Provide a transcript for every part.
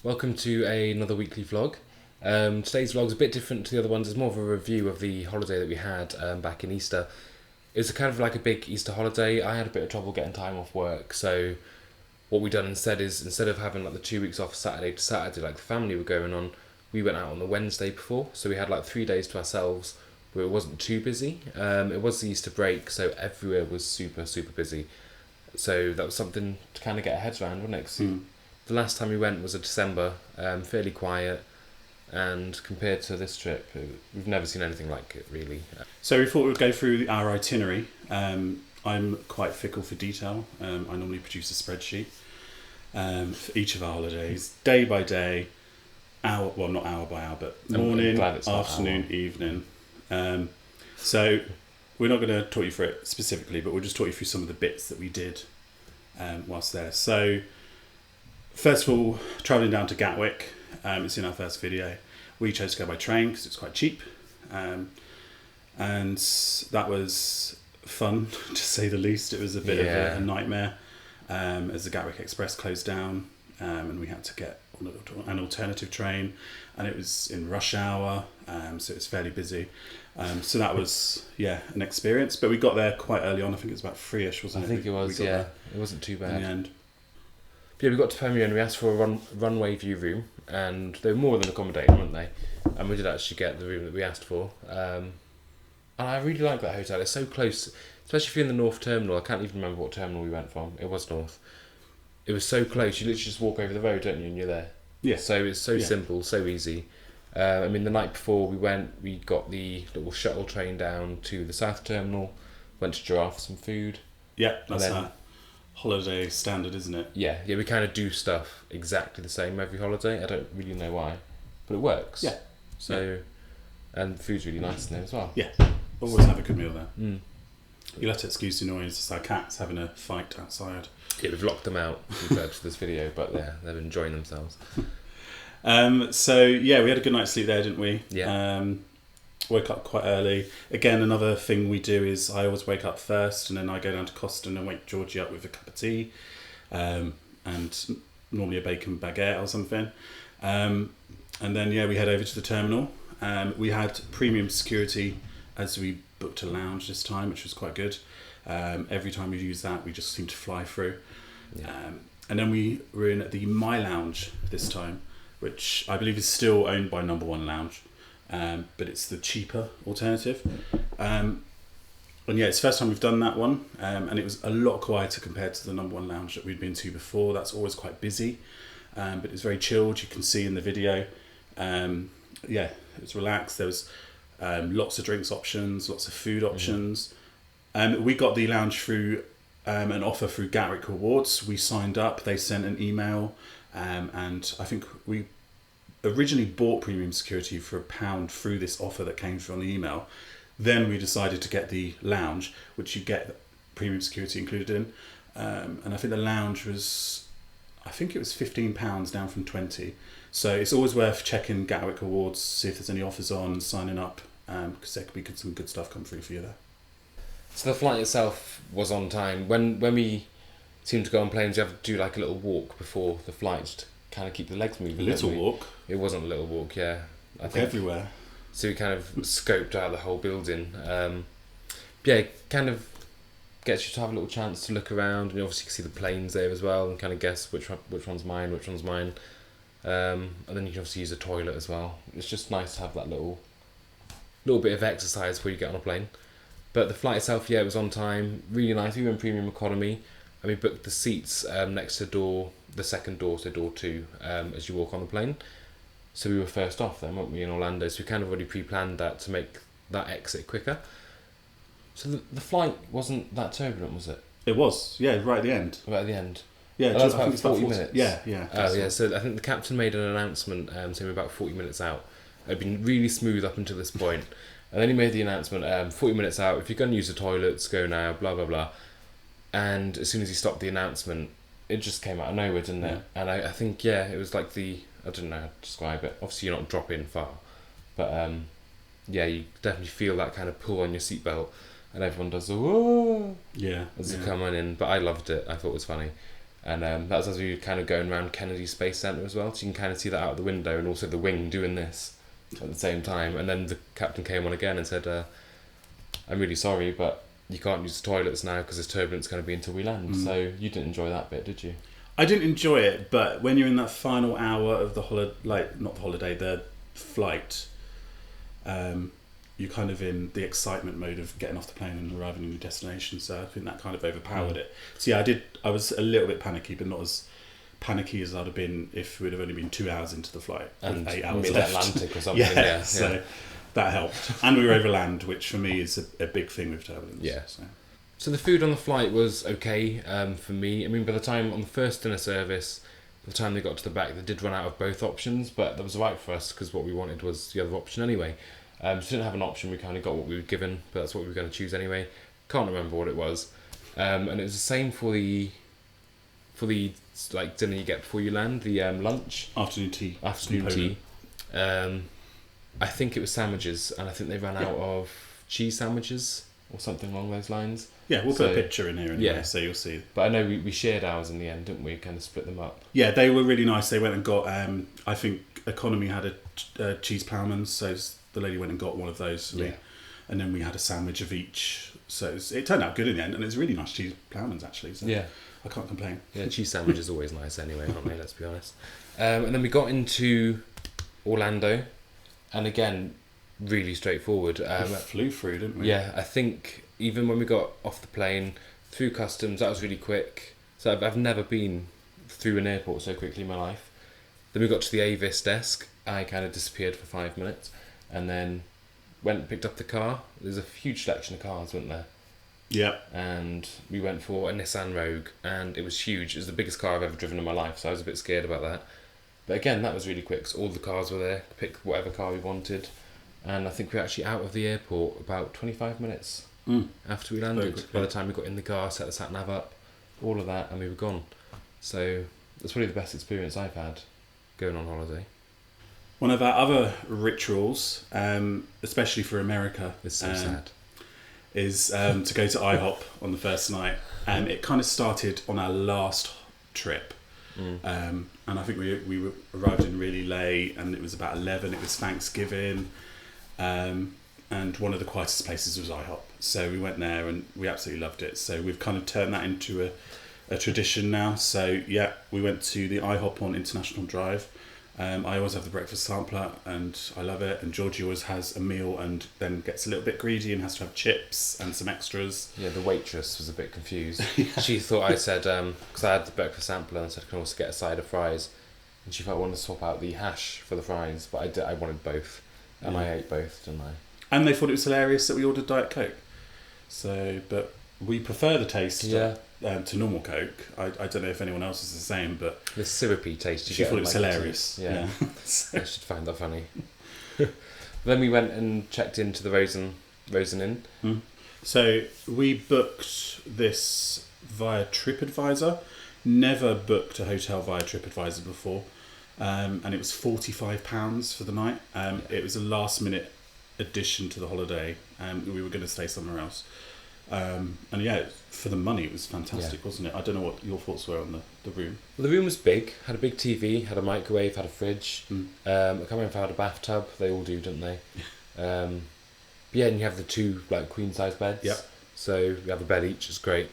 Welcome to another weekly vlog. Today's vlog's a bit different to the other ones. It's more of a review of the holiday that we had back in Easter. It was kind of like a big Easter holiday. I had a bit of trouble getting time off work, so what we done instead is, instead of having like the 2 weeks off Saturday to Saturday like the family were going on, we went out on the Wednesday before, so we had like 3 days to ourselves where it wasn't too busy. It was the Easter break, so everywhere was super busy. So that was something to kind of get our heads around, wasn't it? 'Cause the last time we went was in December, fairly quiet, and compared to this trip, we've never seen anything like it, really. So we thought we'd go through our itinerary. I'm quite fickle for detail. I normally produce a spreadsheet for each of our holidays, day by day, not hour by hour, but morning, afternoon, evening. So we're not going to talk you through it specifically, but we'll just talk you through some of the bits that we did whilst there. So first of all, travelling down to Gatwick, it's in our first video. We chose to go by train because it's quite cheap, and that was fun to say the least. It was a bit of a nightmare as the Gatwick Express closed down, and we had to get an alternative train, and it was in rush hour, so it was fairly busy. So that was an experience, but we got there quite early on. I think it was about 3ish, wasn't it? I think it was, it wasn't too bad in the end. Yeah, we got to Premier and we asked for a runway view room, and they were more than accommodating, weren't they? And we did actually get the room that we asked for. And I really like that hotel. It's so close, especially if you're in the North Terminal. I can't even remember what terminal we went from. It was North. It was so close. You literally just walk over the road, don't you, and you're there. Yeah. So it's so simple, so easy. I mean, the night before we went, we got the little shuttle train down to the South Terminal, went to Giraffe for some food. Yeah, that's our holiday standard, isn't it? Yeah, we kind of do stuff exactly the same every holiday. I don't really know why, but it works. Yeah. So, and food's really nice in there as well. Yeah, always have a good meal there. You'll have to excuse the noise. It's our cats having a fight outside. Yeah, we've locked them out compared to this video, but they're enjoying themselves. So we had a good night's sleep there, didn't we? Yeah. Woke up quite early. Again, another thing we do is I always wake up first, and then I go down to Coston and wake Georgie up with a cup of tea, and normally a bacon baguette or something. And then we head over to the terminal. We had premium security as we booked a lounge this time, which was quite good. Every time we used that, we just seemed to fly through. Yeah. And then we were in the My Lounge this time, which I believe is still owned by Number One Lounge. But it's the cheaper alternative. And it's the first time we've done that one, and it was a lot quieter compared to the Number One Lounge that we'd been to before. That's always quite busy, but it's very chilled. You can see in the video. It was relaxed. There was lots of drinks options, lots of food options. We got the lounge through an offer through Gatwick Rewards. We signed up. They sent an email, and I think we originally bought premium security for £1 through this offer that came through on the email. Then we decided to get the lounge, which you get premium security included in. And I think the lounge was, £15 down from 20. So it's always worth checking Gatwick Awards, see if there's any offers on, signing up, because there could be some good stuff come through for you there. So the flight itself was on time. When we seem to go on planes, you have to do like a little walk before the flight to kind of keep the legs moving. A little walk? It wasn't a little walk, yeah. I think everywhere. So we kind of scoped out the whole building. It kind of gets you to have a little chance to look around, and you obviously can see the planes there as well, and kind of guess which one's mine, and then you can obviously use the toilet as well. It's just nice to have that little bit of exercise before you get on a plane. But the flight itself, it was on time, really nice. We were in premium economy, and we booked the seats next to the second door, so door 2, as you walk on the plane. So we were first off then, weren't we, in Orlando? So we kind of already pre-planned that to make that exit quicker. So the flight wasn't that turbulent, was it? It was, right at the end. Right at the end. Yeah, that's about 40 minutes. Yeah. So I think the captain made an announcement saying we're about 40 minutes out. It had been really smooth up until this point. And then he made the announcement, 40 minutes out, if you're going to use the toilets, go now, blah, blah, blah. And as soon as he stopped the announcement, it just came out of nowhere, didn't it? And I think, it was like I don't know how to describe it. Obviously, you're not dropping far. But, you definitely feel that kind of pull on your seatbelt. And everyone does the whoa as you come on in. But I loved it. I thought it was funny. And that was as we were kind of going around Kennedy Space Centre as well, so you can kind of see that out the window, and also the wing doing this at the same time. And then the captain came on again and said, I'm really sorry, but you can't use the toilets now because there's turbulence going to be until we land. So you didn't enjoy that bit, did you? I didn't enjoy it, but when you're in that final hour of the the flight, you're kind of in the excitement mode of getting off the plane and arriving in your destination. So I think that kind of overpowered it. So yeah, I was a little bit panicky, but not as panicky as I'd have been if we'd have only been 2 hours into the flight and 8 hours left. Mid-Atlantic or something. So that helped. And we were over land, which for me is a big thing with turbulence. Yeah. So the food on the flight was okay for me. I mean, by the time on the first dinner service, by the time they got to the back, they did run out of both options, but that was right for us because what we wanted was the other option anyway. So we didn't have an option, we kind of got what we were given, but that's what we were going to choose anyway. Can't remember what it was. And it was the same for the like dinner you get before you land, the lunch. Afternoon tea. I think it was sandwiches, and I think they ran out of cheese sandwiches or something along those lines. Yeah, we'll put a picture in here anyway, so you'll see. But I know we shared ours in the end, didn't we? Kind of split them up. Yeah, they were really nice. They went and got, I think economy had a cheese ploughman's, so the lady went and got one of those for me. And then we had a sandwich of each. So it turned out good in the end, and it's really nice cheese ploughman's actually. So I can't complain. Yeah, cheese sandwich is always nice anyway, aren't they? Let's be honest. And then we got into Orlando, and again, really straightforward. We flew through, didn't we? Yeah, I think even when we got off the plane, through customs, that was really quick. So I've never been through an airport so quickly in my life. Then we got to the Avis desk. I kind of disappeared for 5 minutes, and then went and picked up the car. There's a huge selection of cars, wasn't there? Yeah. And we went for a Nissan Rogue, and it was huge. It was the biggest car I've ever driven in my life, so I was a bit scared about that. But again, that was really quick. So all the cars were there. Pick whatever car we wanted. And I think we were actually out of the airport about 25 minutes after we landed. By the time we got in the car, set the sat-nav up, all of that, and we were gone. So that's probably the best experience I've had going on holiday. One of our other rituals, especially for America, It's so sad. is to go to IHOP on the first night. It kind of started on our last trip. And I think we arrived in really late, and it was about 11. It was Thanksgiving. And one of the quietest places was IHOP. So we went there and we absolutely loved it. So we've kind of turned that into a tradition now. So yeah, we went to the IHOP on International Drive. I always have the breakfast sampler and I love it. And Georgie always has a meal and then gets a little bit greedy and has to have chips and some extras. Yeah, the waitress was a bit confused. She thought I said, because I had the breakfast sampler and said I can also get a side of fries. And she thought I wanted to swap out the hash for the fries, but I wanted both. And I ate both, didn't I? And they thought it was hilarious that we ordered Diet Coke. So, but we prefer the taste to normal Coke. I don't know if anyone else is the same, but the syrupy taste. She thought it was hilarious. Yeah. I should find that funny. Then we went and checked into the Rosen Inn. So we booked this via TripAdvisor. Never booked a hotel via TripAdvisor before. And it was £45 for the night. It was a last minute addition to the holiday. We were going to stay somewhere else. And yeah, for the money it was fantastic, wasn't it? I don't know what your thoughts were on the room. Well, the room was big, had a big TV, had a microwave, had a fridge. I can't remember if I had a bathtub. They all do, don't they? Yeah, and you have the two like queen size beds. Yep. So you have a bed each, it's great.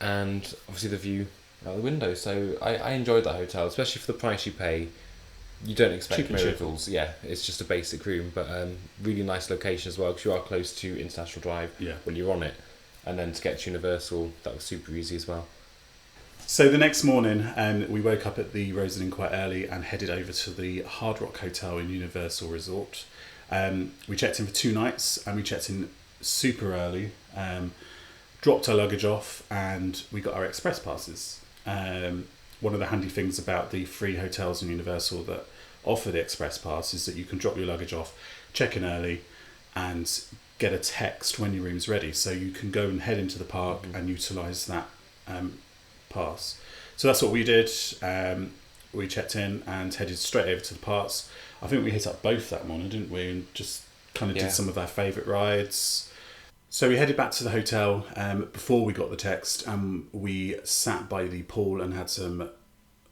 And obviously the view out the window. So I enjoyed that hotel, especially for the price you pay. You don't expect cheap miracles. Yeah, it's just a basic room, but really nice location as well because you are close to International Drive when you're on it. And then to get to Universal, that was super easy as well. So the next morning, we woke up at the Rosen Inn quite early and headed over to the Hard Rock Hotel in Universal Resort. We checked in for 2 nights and we checked in super early, dropped our luggage off and we got our express passes. One of the handy things about the free hotels in Universal that offer the express pass is that you can drop your luggage off, check in early and get a text when your room's ready. So you can go and head into the park and utilise that pass. So that's what we did. We checked in and headed straight over to the parks. I think we hit up both that morning, didn't we? And just kind of did some of our favourite rides. So we headed back to the hotel before we got the text, and we sat by the pool and had some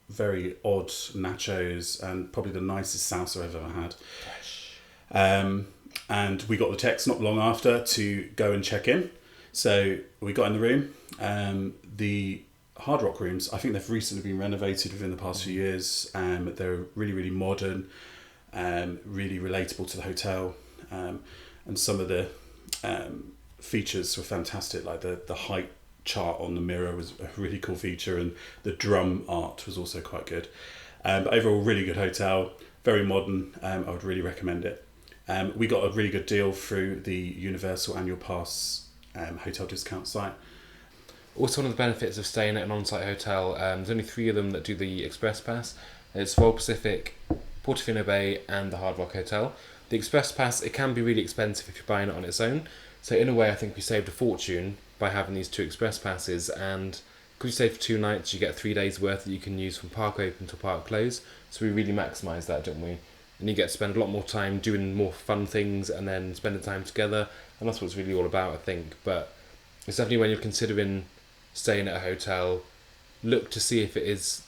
very odd nachos and probably the nicest salsa I've ever had. And we got the text not long after to go and check in. So we got in the room. The Hard Rock rooms, I think they've recently been renovated within the past few years. They're really, really modern, really relatable to the hotel. And some of the features were fantastic, like the height chart on the mirror was a really cool feature, and the drum art was also quite good. But overall, really good hotel, very modern. I would really recommend it. We got a really good deal through the Universal Annual Pass hotel discount site. Also, one of the benefits of staying at an on-site hotel, there's only 3 of them that do the Express Pass. It's Royal Pacific, Portofino Bay, and the Hard Rock Hotel. The Express Pass, it can be really expensive if you're buying it on its own. So in a way, I think we saved a fortune by having these 2 Express Passes, and because you stay for 2 nights, you get 3 days worth that you can use from park open to park close. So we really maximise that, don't we? And you get to spend a lot more time doing more fun things and then spending time together, and that's what it's really all about, I think. But it's definitely, when you're considering staying at a hotel, look to see if it's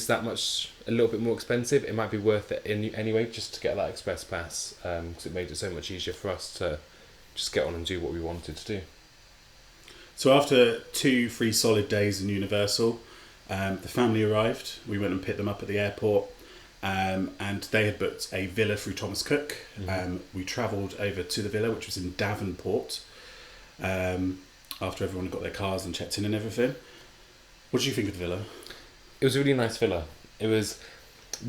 that much, a little bit more expensive. It might be worth it anyway, just to get that Express Pass, because it made it so much easier for us to just get on and do what we wanted to do. So after 3 solid days in Universal, the family arrived. We went and picked them up at the airport, and they had booked a villa through Thomas Cook. We travelled over to the villa, which was in Davenport, after everyone got their cars and checked in and everything. What did you think of the villa? It was a really nice villa. The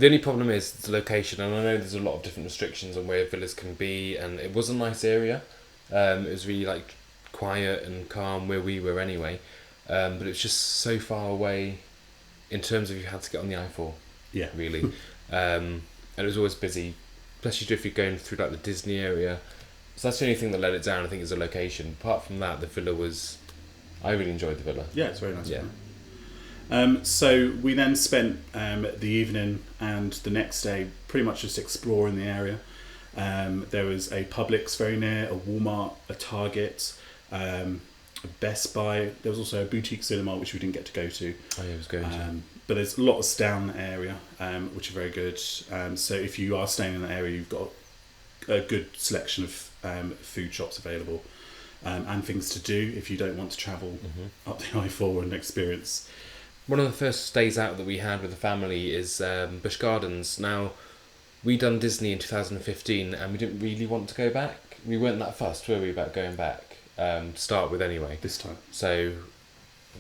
only problem is the location, and I know there's a lot of different restrictions on where villas can be, and it was a nice area. It was really like quiet and calm where we were anyway, but it's just so far away in terms of you had to get on the I-4. Yeah, really. And it was always busy, especially if you're going through like the Disney area. So that's the only thing that let it down, I think, is the location. Apart from that, the villa was, I really enjoyed the villa. Yeah, it's very nice. Yeah. So we then spent the evening and the next day pretty much just exploring the area. There was a Publix very near, a Walmart, a Target, a Best Buy. There was also a boutique cinema, which we didn't get to go to. Oh yeah, I was going to. But there's lots down the area, which are very good. So if you are staying in that area, you've got a good selection of food shops available, and things to do if you don't want to travel up the I-4 and experience. One of the first days out that we had with the family is Busch Gardens. Now, we done Disney in 2015 and we didn't really want to go back. We weren't that fussed, were we, about going back, to start with anyway. This time. So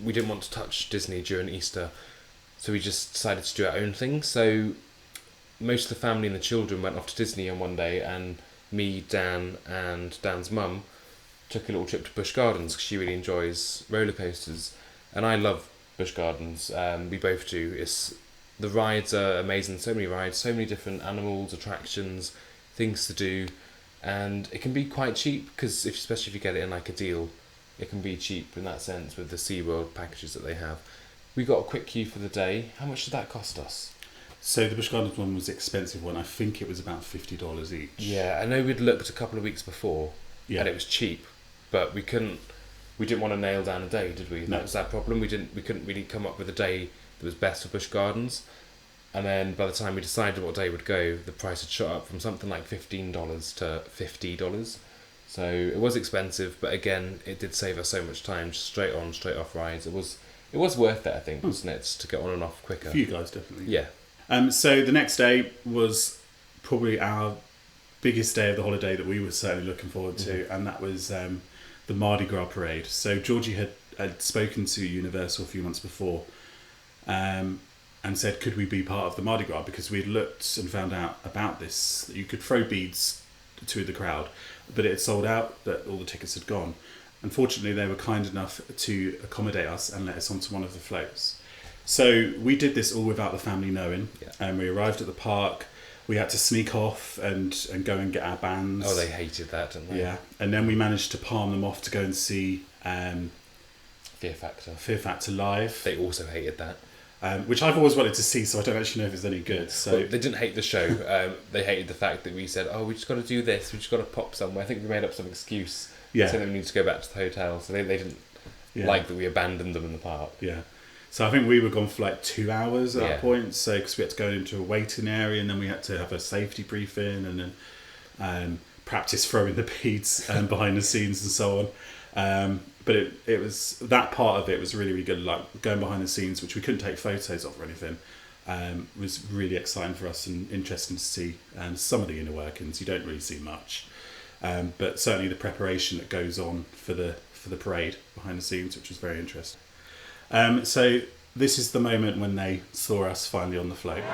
we didn't want to touch Disney during Easter. So we just decided to do our own thing. So most of the family and the children went off to Disney on one day, and me, Dan, and Dan's mum took a little trip to Busch Gardens because she really enjoys roller coasters. And I love Busch Gardens. We both do. The rides are amazing. So many rides, so many different animals, attractions, things to do, and it can be quite cheap because especially if you get it in like a deal, it can be cheap in that sense with the SeaWorld packages that they have. We got a quick queue for the day. How much did that cost us? So the Busch Gardens one was the expensive one. I think it was about $50 each. Yeah, I know we'd looked a couple of weeks before, Yeah. and it was cheap, but we didn't want to nail down a day, did we? No. That was that problem. We couldn't really come up with a day that was best for Busch Gardens. And then by the time we decided what day would go, the price had shot up from something like $15 to $50. So it was expensive, but again, it did save us so much time, just straight on, straight off rides. It was worth it, I think, wasn't it, to get on and off quicker. For you guys, definitely. Yeah. So the next day was probably our biggest day of the holiday that we were certainly looking forward to, and that was the Mardi Gras parade. So Georgie had spoken to Universal a few months before, and said, could we be part of the Mardi Gras? Because we had looked and found out about this, that you could throw beads to the crowd, but it had sold out, that all the tickets had gone. Unfortunately, they were kind enough to accommodate us and let us onto one of the floats. So we did this all without the family knowing, and we arrived at the park. We had to sneak off and go and get our bands. Oh, they hated that, didn't they? Yeah, and then we managed to palm them off to go and see Fear Factor. Fear Factor live. They also hated that. which I've always wanted to see, so I don't actually know if it's any good. So well, they didn't hate the show. They hated the fact that we said, "Oh, we just got to do this. We just got to pop somewhere." I think we made up some excuse. Yeah. So then we need to go back to the hotel. So they didn't like that we abandoned them in the park. Yeah. So I think we were gone for like 2 hours at that point. So because we had to go into a waiting area, and then we had to have a safety briefing, and then practice throwing the beads behind the scenes and so on. But it was, that part of it was really, really good. Like going behind the scenes, which we couldn't take photos of or anything, was really exciting for us and interesting to see. Some of the inner workings you don't really see much, but certainly the preparation that goes on for the parade behind the scenes, which was very interesting. So this is the moment when they saw us finally on the float.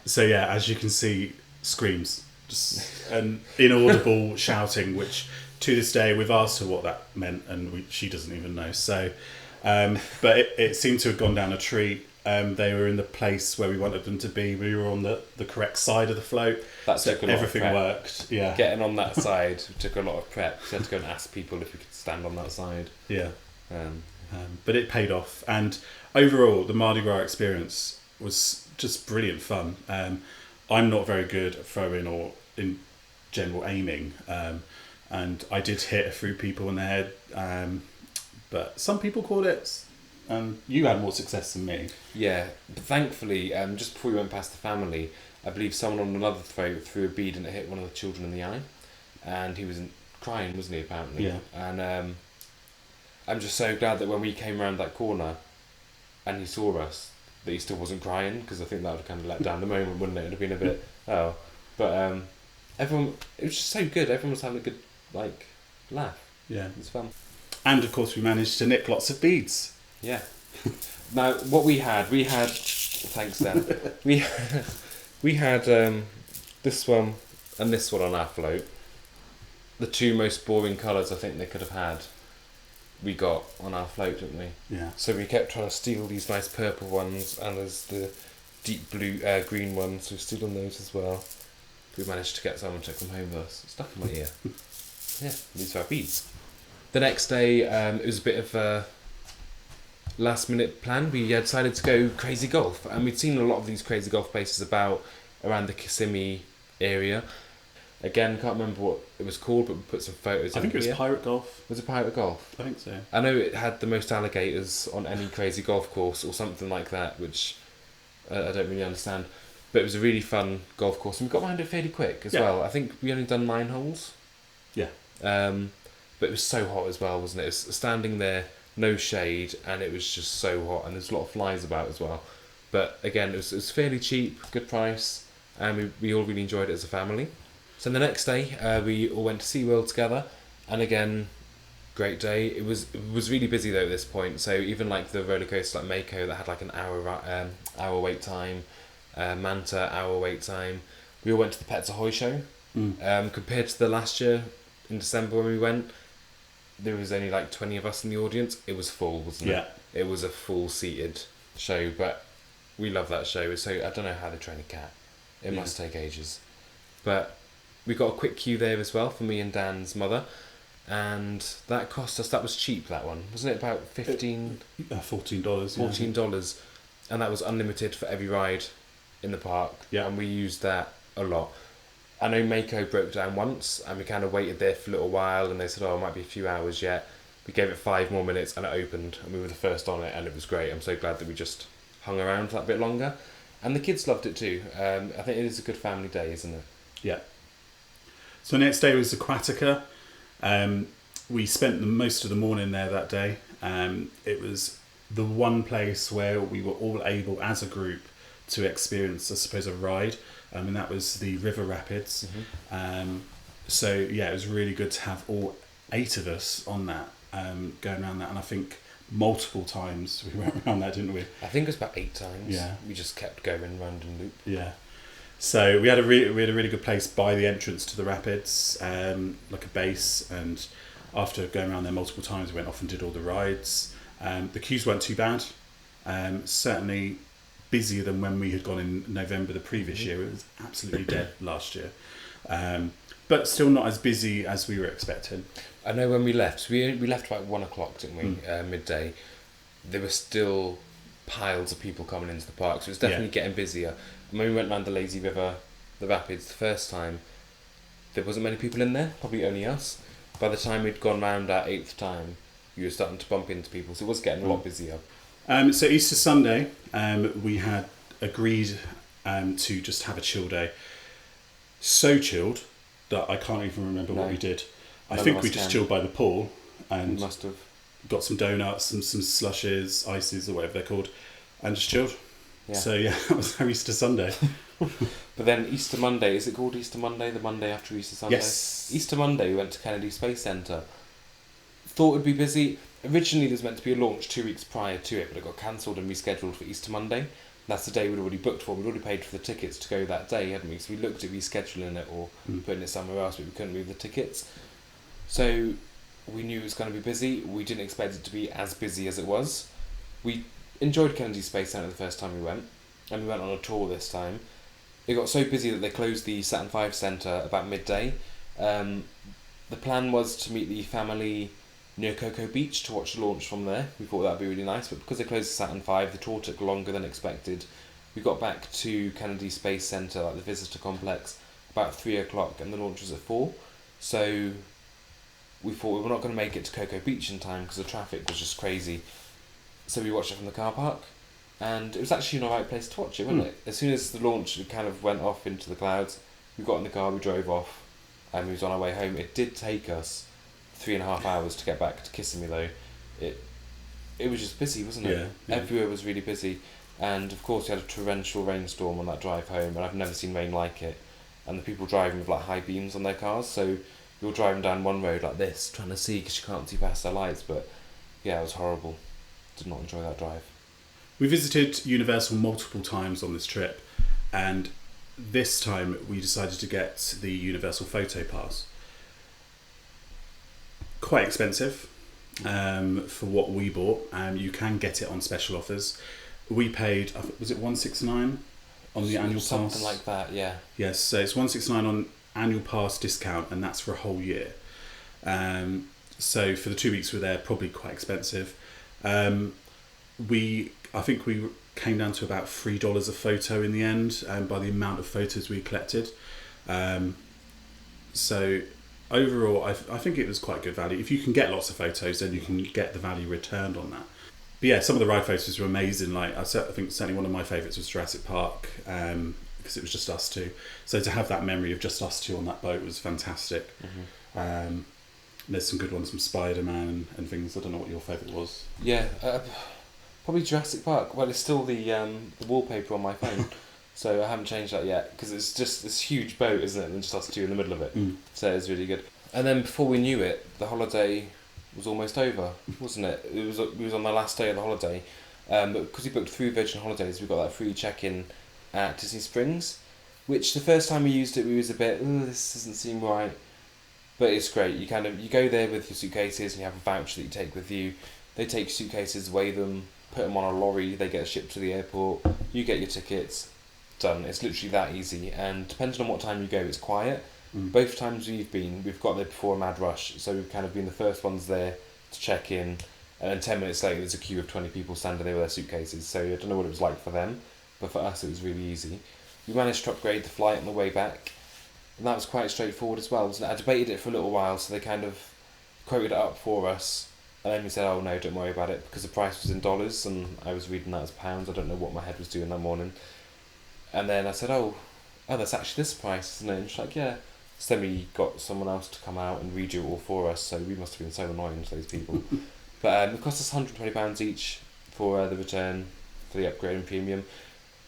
So yeah, as you can see, screams, just an inaudible shouting, which to this day we've asked her what that meant, and she doesn't even know. So, but it seemed to have gone down a treat. They were in the place where we wanted them to be. We were on the correct side of the float. So everything worked. Yeah, getting on that side took a lot of prep. We had to go and ask people if we could stand on that side. Yeah, but it paid off, and overall the Mardi Gras experience was just brilliant fun. I'm not very good at throwing or in general aiming, and I did hit a few people in the head, but some people called it. You had more success than me. Yeah, but thankfully, just before we went past the family, I believe someone on another throw threw a bead and it hit one of the children in the eye, and he was crying, wasn't he? Apparently. Yeah. And I'm just so glad that when we came around that corner, and he saw us, that he still wasn't crying, because I think that would have kind of let down the moment, wouldn't it? It'd have been a bit but everyone, it was just so good. Everyone was having a good laugh. Yeah, it was fun. And of course, we managed to nick lots of beads. Yeah. Now, what we had, thanks Dan, we had this one and this one on our float. The two most boring colours I think they could have had, we got on our float, didn't we? Yeah. So we kept trying to steal these nice purple ones, and there's the deep blue, green ones, so we've stolen those as well. We managed to get someone to take them home with us. Stuck in my ear. Yeah, these are our beads. The next day, it was a bit of a last minute plan. We decided to go crazy golf, and we'd seen a lot of these crazy golf places around the Kissimmee area. Again, can't remember what it was called, but we put some photos. I think it was Pirate Golf. Was it Pirate Golf? I think so. I know it had the most alligators on any crazy golf course or something like that, which I don't really understand. But it was a really fun golf course, and we got behind it fairly quick as well. I think we only done 9 holes. Yeah. But it was so hot as well, wasn't it? It was standing there, no shade, and it was just so hot, and there's a lot of flies about as well. But again, it was fairly cheap, good price, and we all really enjoyed it as a family. So the next day, we all went to SeaWorld together, and again, great day. It was really busy though at this point, so even like the roller coaster like Mako that had like an hour wait time, Manta hour wait time. We all went to the Pets Ahoy show. Compared to the last year in December when we went, there was only like 20 of us in the audience. It was full, wasn't it? Yeah. It was a full seated show, but we love that show. So I don't know how they train a cat. It must take ages. But we got a quick queue there as well for me and Dan's mother, and that cost us, that was cheap, that one. Wasn't it about $14? $14. And that was unlimited for every ride in the park. Yeah. And we used that a lot. I know Mako broke down once, and we kind of waited there for a little while, and they said, it might be a few hours yet. We gave it 5 more minutes and it opened, and we were the first on it, and it was great. I'm so glad that we just hung around for that bit longer. And the kids loved it too. I think it is a good family day, isn't it? Yeah. So the next day was Aquatica. We spent most of the morning there that day. It was the one place where we were all able as a group to experience, I suppose, a ride, and that was the River Rapids. So yeah, it was really good to have all 8 of us on that, going around that, and I think multiple times we went around that, didn't we? I think it was about 8 times. Yeah. We just kept going round and loop. Yeah. So we had a really good place by the entrance to the rapids, like a base, and after going around there multiple times, we went off and did all the rides. The queues weren't too bad. Certainly busier than when we had gone in November the previous year. It was absolutely dead last year. But still not as busy as we were expecting. I know when we left about 1 o'clock, didn't we? Midday. There were still piles of people coming into the park, so it was definitely getting busier. And when we went around the lazy river, the rapids, the first time, there wasn't many people in there, probably only us. By the time we'd gone round our 8th time, you were starting to bump into people, so it was getting a lot busier. So Easter Sunday, we had agreed to just have a chill day. So chilled that I can't even remember what we did. I think we just chilled by the pool and must have got some donuts, some slushes, ices or whatever they're called, and just chilled. Yeah. So yeah, that was our Easter Sunday. But then Easter Monday, is it called Easter Monday, the Monday after Easter Sunday? Yes. Easter Monday we went to Kennedy Space Centre. Thought it would be busy. Originally there was meant to be a launch 2 weeks prior to it, but it got cancelled and rescheduled for Easter Monday. That's the day we'd already booked for. We'd already paid for the tickets to go that day, hadn't we? So we looked at rescheduling it or putting it somewhere else, but we couldn't move the tickets. So we knew it was going to be busy. We didn't expect it to be as busy as it was. We enjoyed Kennedy Space Centre the first time we went, and we went on a tour this time. It got so busy that they closed the Saturn V Centre about midday. The plan was to meet the family near Cocoa Beach to watch the launch from there. We thought that would be really nice, but because they closed the Saturn V, the tour took longer than expected. We got back to Kennedy Space Centre, like the visitor complex, about 3 o'clock, and the launch was at 4. So we thought we were not going to make it to Cocoa Beach in time because the traffic was just crazy. So we watched it from the car park, and it was actually an alright place to watch it, wasn't it? As soon as the launch kind of went off into the clouds, we got in the car, we drove off, and we was on our way home. It did take us 3.5 hours to get back to Kissimmee though. It was just busy, wasn't it? Yeah. Everywhere was really busy, and of course we had a torrential rainstorm on that drive home, and I've never seen rain like it. And the people driving with like high beams on their cars, so you're driving down one road like this, trying to see because you can't see past their lights. But yeah, it was horrible. Did not enjoy that drive. We visited Universal multiple times on this trip, and this time we decided to get the Universal Photo Pass. Quite expensive for what we bought. You can get it on special offers. We paid, was it $169 on the annual pass? Something like that, yeah. Yes, so it's $169 on annual pass discount, and that's for a whole year. So for the 2 weeks we're there, probably quite expensive. I think we came down to about $3 a photo in the end, by the amount of photos we collected. So overall, I think it was quite good value. If you can get lots of photos, then you can get the value returned on that. But yeah, some of the ride photos were amazing. Like I think certainly one of my favourites was Jurassic Park, because it was just us two. So to have that memory of just us two on that boat was fantastic. There's some good ones from Spider-Man and things. I don't know what your favourite was. Yeah, probably Jurassic Park. Well, it's still the wallpaper on my phone, so I haven't changed that yet because it's just this huge boat, isn't it? And just us two in the middle of it. So it's really good. And then before we knew it, the holiday was almost over, wasn't it? We was on the last day of the holiday, but because we booked through Virgin Holidays, we got that free check-in at Disney Springs, which the first time we used it, we was a bit, this doesn't seem right. But it's great. You go there with your suitcases and you have a voucher that you take with you. They take your suitcases, weigh them, put them on a lorry, they get shipped to the airport, you get your tickets, done. It's literally that easy, and depending on what time you go, it's quiet. Both times we've got there before a mad rush, so we've kind of been the first ones there to check in, and then 10 minutes later there's a queue of 20 people standing there with their suitcases, so I don't know what it was like for them, but for us it was really easy. We managed to upgrade the flight on the way back, and that was quite straightforward as well, wasn't it? I debated it for a little while, so they kind of quoted it up for us. And then we said, oh no, don't worry about it, because the price was in dollars and I was reading that as pounds. I don't know what my head was doing that morning. And then I said, oh, that's actually this price, isn't it? And she's like, yeah. So then we got someone else to come out and redo it all for us, so we must have been so annoying to those people. But it cost us £120 each for the return for the upgrade in premium.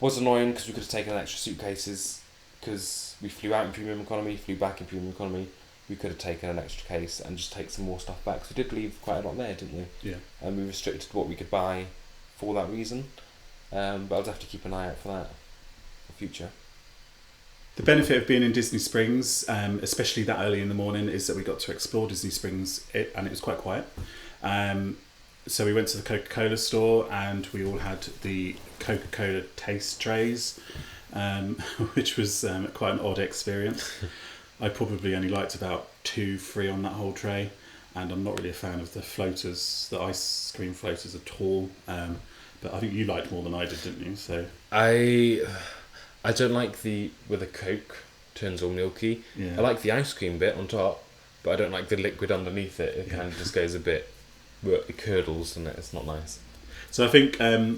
Was annoying because we could have taken extra suitcases because we flew out in premium economy, flew back in premium economy. We could have taken an extra case and just take some more stuff back. So we did leave quite a lot there, didn't we? Yeah. And we restricted what we could buy for that reason. But I'll have to keep an eye out for that for future. The benefit of being in Disney Springs, especially that early in the morning, is that we got to explore Disney Springs and it was quite quiet. So we went to the Coca-Cola store and we all had the Coca-Cola taste trays, which was quite an odd experience. I probably only liked about 2-3 on that whole tray, and I'm not really a fan of the floaters, the ice cream floaters at all. But I think you liked more than I did, didn't you? So I don't like where the Coke turns all milky. yeah. I like the ice cream bit on top, but I don't like the liquid underneath it. It kind of just goes a bit, it curdles, and it's not nice. So I think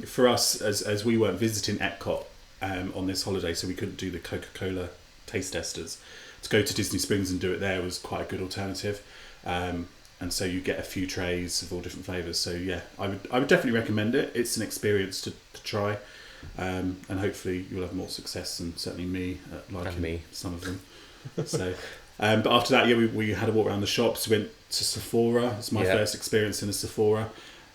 for us, as we weren't visiting Epcot on this holiday, so we couldn't do the Coca-Cola taste testers, to go to Disney Springs and do it there was quite a good alternative. And so you get a few trays of all different flavours. So yeah, I would definitely recommend it. It's an experience to try, and hopefully you'll have more success than certainly me at liking some of them. So, but after that, yeah, we had a walk around the shops. We went to Sephora. It's my first experience in a Sephora,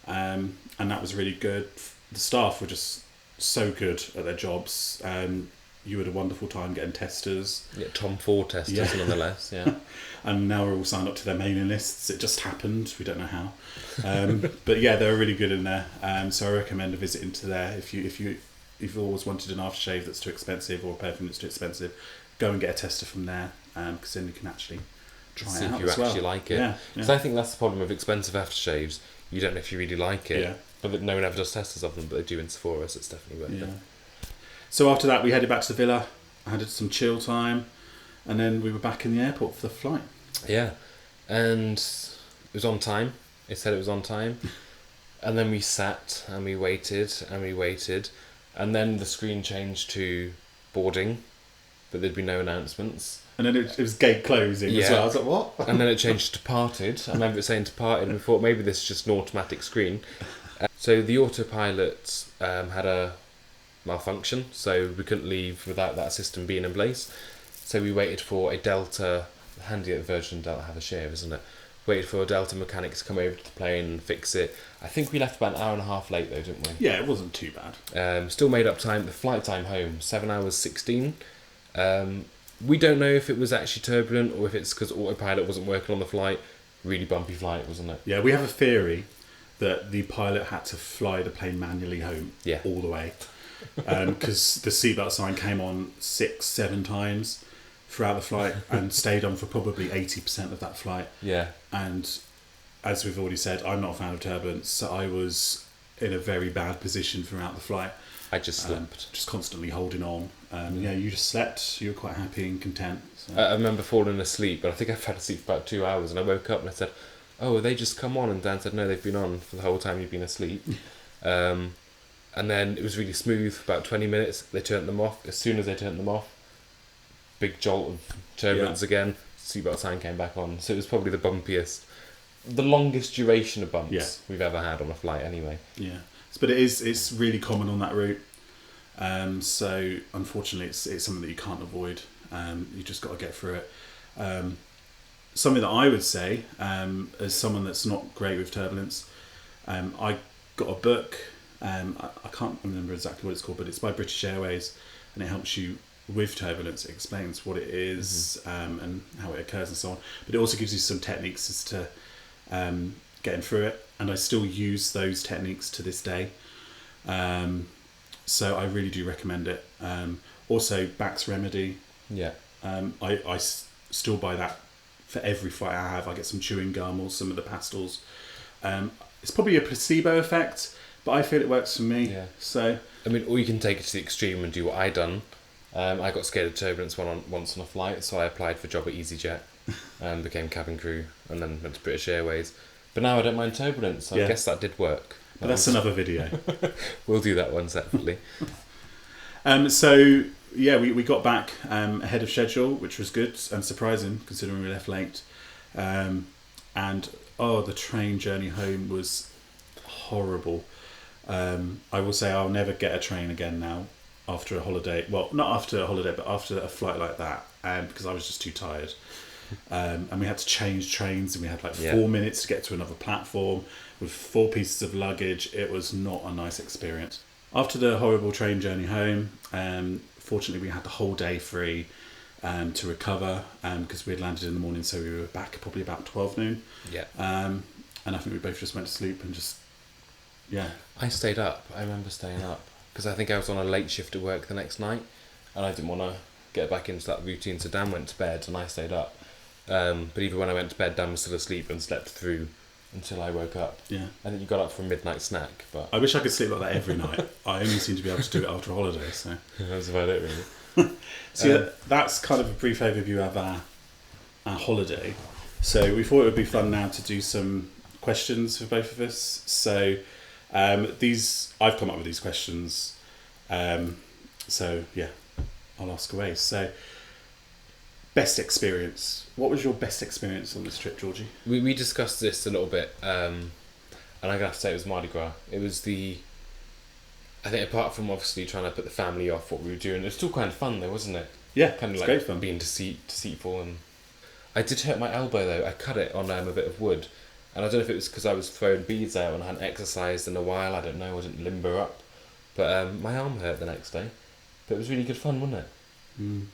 and that was really good. The staff were just so good at their jobs. You had a wonderful time getting testers. Yeah, Tom Ford testers nonetheless, yeah. And now we're all signed up to their mailing lists. It just happened. We don't know how. But yeah, they were really good in there. So I recommend a visit into there. If you've always wanted an aftershave that's too expensive or a perfume that's too expensive, go and get a tester from there, because then you can actually try See it out if you as well. actually like it. Yeah. So I think that's the problem with expensive aftershaves. You don't know if you really like it. Yeah. But no one ever does testers of them, but they do in Sephora, so it's definitely worth it. So after that, we headed back to the villa. I had some chill time, and then we were back in the airport for the flight. Yeah, and it was on time. It said it was on time, and then we sat and we waited and we waited, and then the screen changed to boarding, but there'd be no announcements. And then it was gate closing as well. I was like, what? And then it changed to departed. I remember it saying departed, and we thought maybe this is just an automatic screen. So the autopilot had a malfunction, so we couldn't leave without that system being in place. So we waited for a Delta, handy that Virgin Delta have a share, isn't it? Waited for a Delta mechanic to come over to the plane and fix it. I think we left about an hour and a half late though, didn't we? Yeah, it wasn't too bad. Still made up time. The flight time home, 7 hours 16. We don't know if it was actually turbulent or if it's because autopilot wasn't working on the flight. Really bumpy flight, wasn't it? Yeah, we have a theory that the pilot had to fly the plane manually home all the way. Because the seatbelt sign came on 6-7 times throughout the flight and stayed on for probably 80% of that flight. Yeah. And as we've already said, I'm not a fan of turbulence, so I was in a very bad position throughout the flight. I just slept. Just constantly holding on. Yeah, you just slept. You were quite happy and content. So. I remember falling asleep, but I think I fell asleep for about 2 hours, and I woke up and I said, "Oh, have they just come on?" And Dan said, "No, they've been on for the whole time you've been asleep." And then it was really smooth for about 20 minutes. They turned them off. As soon as they turned them off, big jolt of turbulence again. Seatbelt sign came back on. So it was probably the longest duration of bumps we've ever had on a flight anyway. Yeah. But it's really common on that route. So unfortunately it's something that you can't avoid. You just got to get through it. Something that I would say, as someone that's not great with turbulence, I got a book. I can't remember exactly what it's called, but it's by British Airways, and it helps you with turbulence. It explains what it is, and how it occurs and so on. But it also gives you some techniques as to getting through it, and I still use those techniques to this day. So I really do recommend it. Also, Back's Remedy. Yeah. I still buy that for every flight I have. I get some chewing gum or some of the pastels. It's probably a placebo effect, but I feel it works for me. Yeah. So I mean, or you can take it to the extreme and do what I done. I got scared of turbulence once on a flight, so I applied for a job at EasyJet and became cabin crew, and then went to British Airways. But now I don't mind turbulence, so I guess that did work. But that's another video. We'll do that one separately. So yeah, we got back ahead of schedule, which was good and surprising considering we left late. And the train journey home was horrible. I will say I'll never get a train again now after a holiday. Well, not after a holiday, but after a flight like that, because I was just too tired. And we had to change trains, and we had like 4 minutes to get to another platform with 4 pieces of luggage. It was not a nice experience. After the horrible train journey home, fortunately we had the whole day free to recover, because we had landed in the morning, so we were back probably about 12 noon. Yeah. And I think we both just went to sleep and just, I stayed up. I remember staying up because I think I was on a late shift at work the next night, and I didn't want to get back into that routine. So Dan went to bed and I stayed up. But even when I went to bed, Dan was still asleep and slept through until I woke up. Yeah. And then you got up for a midnight snack. But I wish I could sleep like that every night. I only seem to be able to do it after a holiday. So that's about it, really. So that's kind of a brief overview of our holiday. So we thought it would be fun now to do some questions for both of us. So I've come up with these questions. So yeah, I'll ask away. So best experience. What was your best experience on this trip, Georgie? We discussed this a little bit, and I'm gonna have to say it was Mardi Gras. It was I think apart from obviously trying to put the family off what we were doing, it was still kind of fun though, wasn't it? Yeah, kind of it's like great fun. Being deceitful. And I did hurt my elbow though. I cut it on a bit of wood, and I don't know if it was because I was throwing beads out and I hadn't exercised in a while. I don't know. I didn't limber up, but my arm hurt the next day. But it was really good fun, wasn't it? Mm.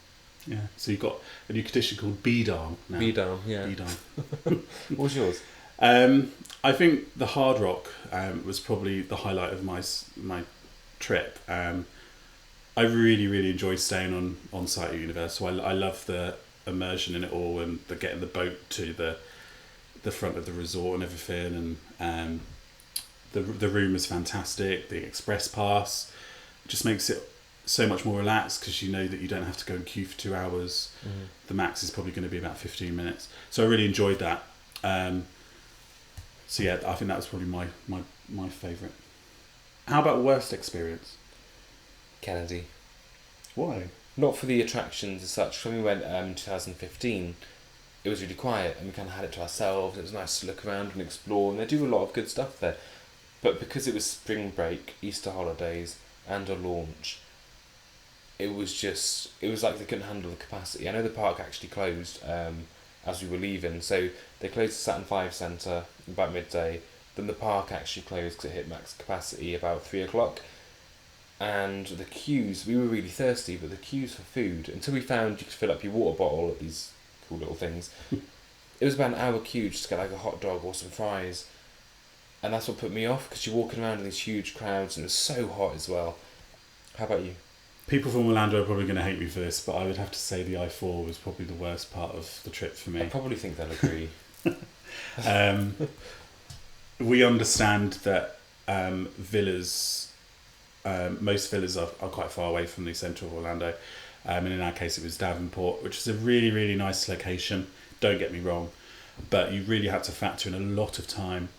Yeah. So you've got a new condition called bead arm now. Bead arm, yeah. Bead arm. What was yours? I think the Hard Rock was probably the highlight of my trip. I really, really enjoyed staying on site at Universal. I love the immersion in it all, and getting the boat to the front of the resort and everything. And the room was fantastic. The express pass just makes it so much more relaxed because you know that you don't have to go and queue for 2 hours. Mm-hmm. The max is probably going to be about 15 minutes. So I really enjoyed that. So yeah, I think that was probably my favourite. How about worst experience? Kennedy. Why? Not for the attractions as such. When we went in 2015, it was really quiet and we kind of had it to ourselves. It was nice to look around and explore, and they do a lot of good stuff there. But because it was spring break, Easter holidays, and a launch, it was like they couldn't handle the capacity. I know the park actually closed as we were leaving, so they closed the Saturn V Centre about midday. Then the park actually closed because it hit max capacity about 3 o'clock. And the queues, we were really thirsty, but the queues for food, until we found you could fill up your water bottle at these cool little things, it was about an hour queue just to get like a hot dog or some fries. And that's what put me off, because you're walking around in these huge crowds and it was so hot as well. How about you? People from Orlando are probably going to hate me for this, but I would have to say the I-4 was probably the worst part of the trip for me. I probably think they'll agree. We understand that villas, most villas are quite far away from the centre of Orlando. And in our case, it was Davenport, which is a really, really nice location. Don't get me wrong. But you really had to factor in a lot of time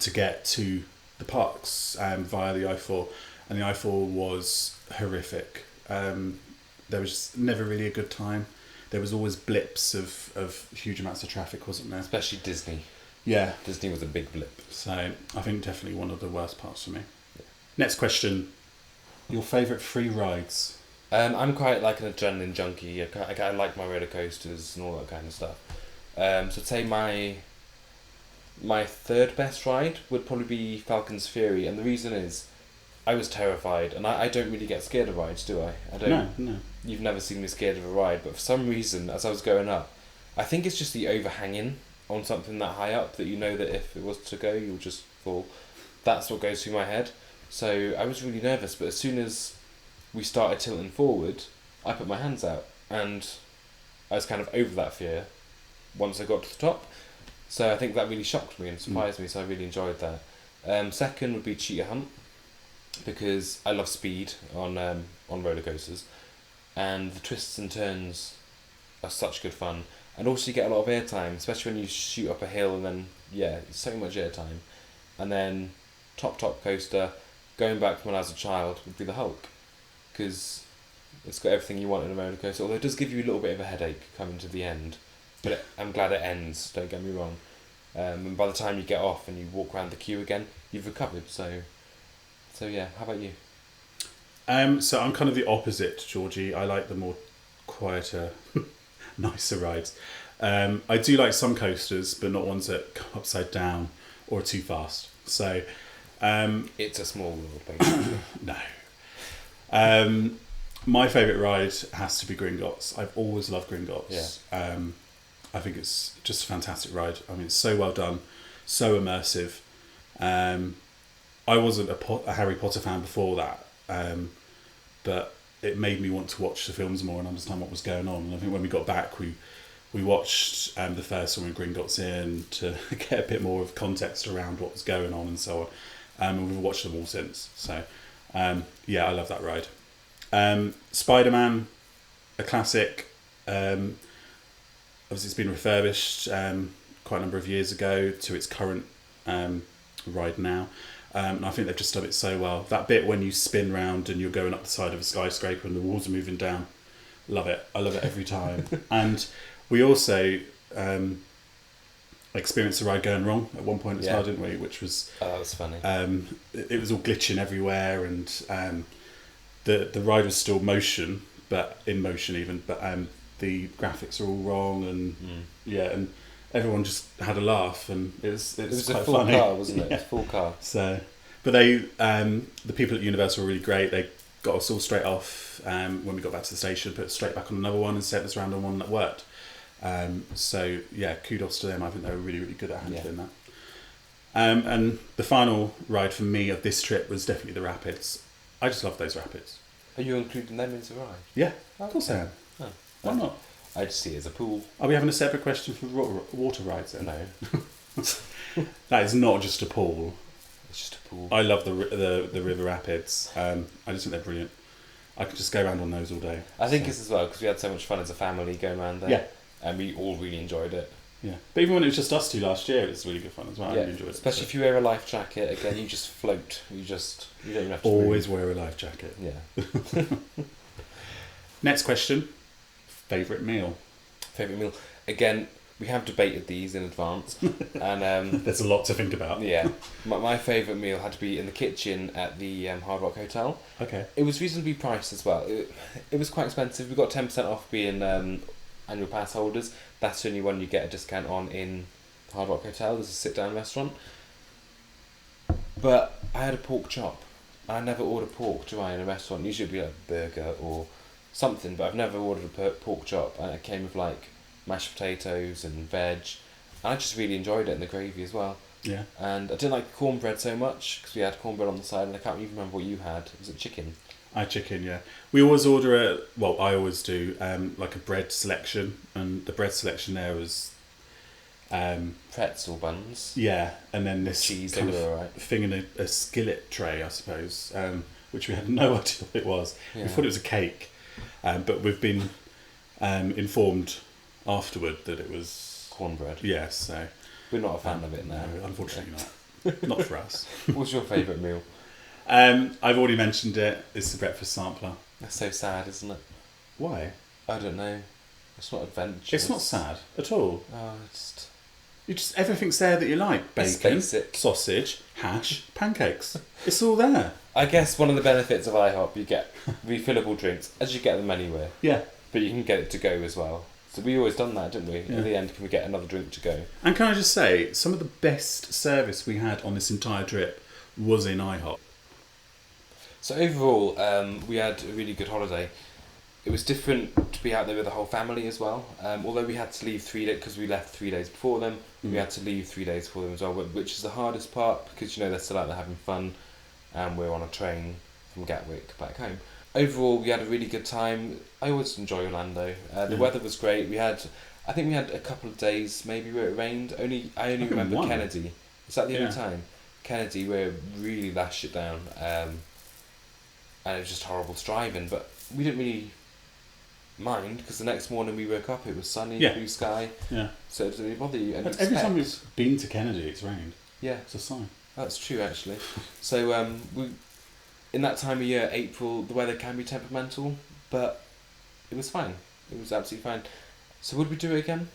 to get to the parks via the I-4. And the I-4 was horrific. There was just never really a good time. There was always blips of huge amounts of traffic, wasn't there? Especially Disney. Yeah. Disney was a big blip. So I think definitely one of the worst parts for me. Yeah. Next question. Your favourite free rides? I'm quite like an adrenaline junkie. I like my roller coasters and all that kind of stuff. So I'd say my third best ride would probably be Falcon's Fury, and the reason is I was terrified, and I don't really get scared of rides, do I? I don't. No. You've never seen me scared of a ride, but for some reason, as I was going up, I think it's just the overhanging on something that high up that you know that if it was to go, you'll just fall. That's what goes through my head. So I was really nervous, but as soon as we started tilting forward, I put my hands out, and I was kind of over that fear once I got to the top. So I think that really shocked me and surprised me, so I really enjoyed that. Second would be Cheetah Hunt, because I love speed on roller coasters, and the twists and turns are such good fun, and also you get a lot of airtime, especially when you shoot up a hill, and then so much airtime. And then top coaster, going back from when I was a child, would be the Hulk, because it's got everything you want in a roller coaster, although it does give you a little bit of a headache coming to the end, but I'm glad it ends, don't get me wrong. And by the time you get off and you walk around the queue again, you've recovered, so So yeah, how about you? So I'm kind of the opposite to Georgie. I like the more quieter, nicer rides. I do like some coasters, but not ones that go upside down or are too fast. So, It's a small world, basically. no. My favourite ride has to be Gringotts. I've always loved Gringotts. Yeah. I think it's just a fantastic ride. I mean, it's so well done, so immersive. I wasn't a Harry Potter fan before that, but it made me want to watch the films more and understand what was going on. And I think when we got back, we watched the first one with Gringotts Inn to get a bit more of context around what was going on and so on. And we've watched them all since. So, yeah, I love that ride. Spider-Man, a classic. Obviously, it's been refurbished quite a number of years ago to its current ride now. And I think they've just done it so well. That bit when you spin round and you're going up the side of a skyscraper and the walls are moving down. Love it. I love it every time. And we also experienced the ride going wrong at one point as well, didn't we? Which was... Oh, that was funny. It was all glitching everywhere and the ride was still motion, but in motion even, but the graphics are all wrong and and everyone just had a laugh and it was a quite full funny. car, wasn't it? Yeah. It was a full car. So, but they the people at Universal were really great. They got us all straight off when we got back to the station, put us straight back on another one and set us around on one that worked. So yeah, kudos to them. I think they were really, really good at handling that. And the final ride for me of this trip was definitely the rapids. I just love those rapids. Are you including them into the ride? Yeah, of course I am. Oh. Why not? I just see it as a pool. Are we having a separate question for water rides then? No. That is not just a pool. It's just a pool. I love the river rapids. I just think they're brilliant. I could just go around on those all day. I think it's as well because we had so much fun as a family going around there. Yeah. And we all really enjoyed it. Yeah. But even when it was just us two last year, it was really good fun as well. I really enjoyed it. Especially if you wear a life jacket, again, you just float. You don't even have to always move. wear a life jacket. Yeah. Next question. Favourite meal? Favourite meal? Again, we have debated these in advance. And there's a lot to think about. Yeah. My favourite meal had to be in the kitchen at the Hard Rock Hotel. Okay. It was reasonably priced as well. It was quite expensive. We got 10% off being annual pass holders. That's the only one you get a discount on in the Hard Rock Hotel. There's a sit-down restaurant. But I had a pork chop. I never order pork, do I, in a restaurant? Usually it'd be like a burger or something, but I've never ordered a pork chop. And it came with like mashed potatoes and veg. And I just really enjoyed it, and the gravy as well. Yeah. And I didn't like cornbread so much because we had cornbread on the side, and I can't even remember what you had. Was it chicken? I had chicken, yeah. We always order I always do, like a bread selection, and the bread selection there was... pretzel buns. Yeah, and then this cheese, kind they of were alright. thing in a skillet tray, I suppose, which we had no idea what it was. Yeah. We thought it was a cake, but we've been informed afterward that it was... Cornbread. Yes, so... We're not a fan of it now. No, unfortunately not. Not for us. What's your favourite meal? I've already mentioned it. It's the breakfast sampler. That's so sad, isn't it? Why? I don't know. It's not adventurous. It's not sad at all. Oh, it's... You just everything's there that you like. It's Bacon, basic. sausage, hash, pancakes. It's all there. I guess one of the benefits of IHOP, you get refillable drinks, as you get them anywhere. Yeah. But you can get it to go as well. So we always done that, didn't we? Yeah. In the end, can we get another drink to go? And can I just say, some of the best service we had on this entire trip was in IHOP. So overall, we had a really good holiday. It was different to be out there with the whole family as well. Although we had to leave 3 days, because we left 3 days before them, we had to leave 3 days before them as well, which is the hardest part, because they're still out there having fun, and we're on a train from Gatwick back home. Overall, we had a really good time. I always enjoy Orlando. The weather was great. I think we had a couple of days maybe where it rained. I only remember one. Kennedy. Is that the only time? Kennedy, where it really lashed it down. And it was just horrible driving, but we didn't really mind because the next morning we woke up, it was sunny, blue sky. Yeah. So it doesn't really bother you. And Every time we've been to Kennedy, it's rained. Yeah. It's a sign. That's true, actually. So in that time of year, April, the weather can be temperamental, but it was fine. It was absolutely fine. So would we do it again?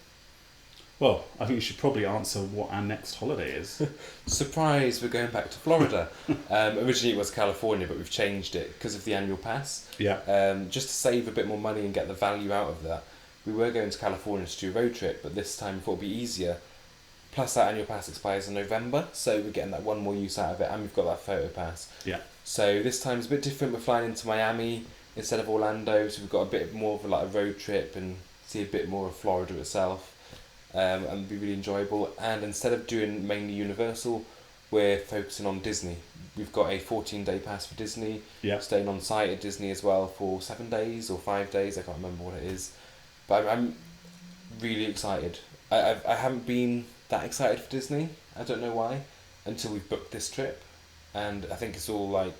Well, I think you should probably answer what our next holiday is. Surprise, we're going back to Florida. Originally it was California, but we've changed it because of the annual pass. Yeah. Just to save a bit more money and get the value out of that. We were going to California to do a road trip, but this time we thought it'd be easier. Plus that annual pass expires in November, so we're getting that one more use out of it, and we've got that photo pass. Yeah. So this time's a bit different. We're flying into Miami instead of Orlando, so we've got a bit more of a road trip and see a bit more of Florida itself. And it'll be really enjoyable. And instead of doing mainly Universal, we're focusing on Disney. We've got a 14-day pass for Disney. Yeah. Staying on site at Disney as well for 7 days or 5 days. I can't remember what it is, but I'm really excited. I haven't been that excited for Disney. I don't know why, until we've booked this trip, and I think it's all I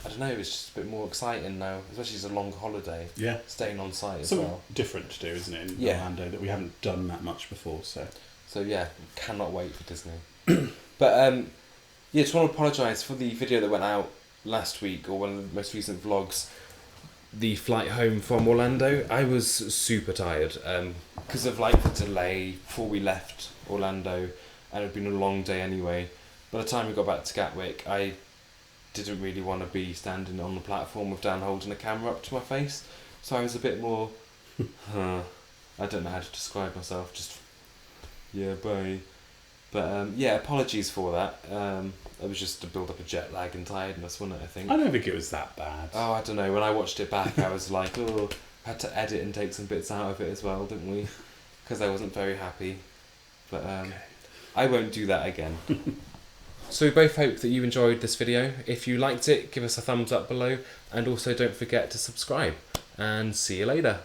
don't know. It's just a bit more exciting now, especially as a long holiday. Yeah. Staying on site as Something well. different to do, isn't it, in Yeah. Orlando that we haven't done that much before. So yeah, cannot wait for Disney. But yeah, just want to apologise for the video that went out last week, or one of the most recent vlogs. The flight home from Orlando, I was super tired because of the delay before we left Orlando, and it had been a long day anyway. By the time we got back to Gatwick, I didn't really want to be standing on the platform with Dan holding a camera up to my face, so I was a bit more I don't know how to describe myself, just yeah, bye. But yeah, apologies for that. It was just to build up a jet lag and tiredness, wasn't it, I think? I don't think it was that bad. Oh, I don't know. When I watched it back, I was like, oh, had to edit and take some bits out of it as well, didn't we? Because I wasn't very happy. But Okay. I won't do that again. So we both hope that you enjoyed this video. If you liked it, give us a thumbs up below, and also don't forget to subscribe. And see you later.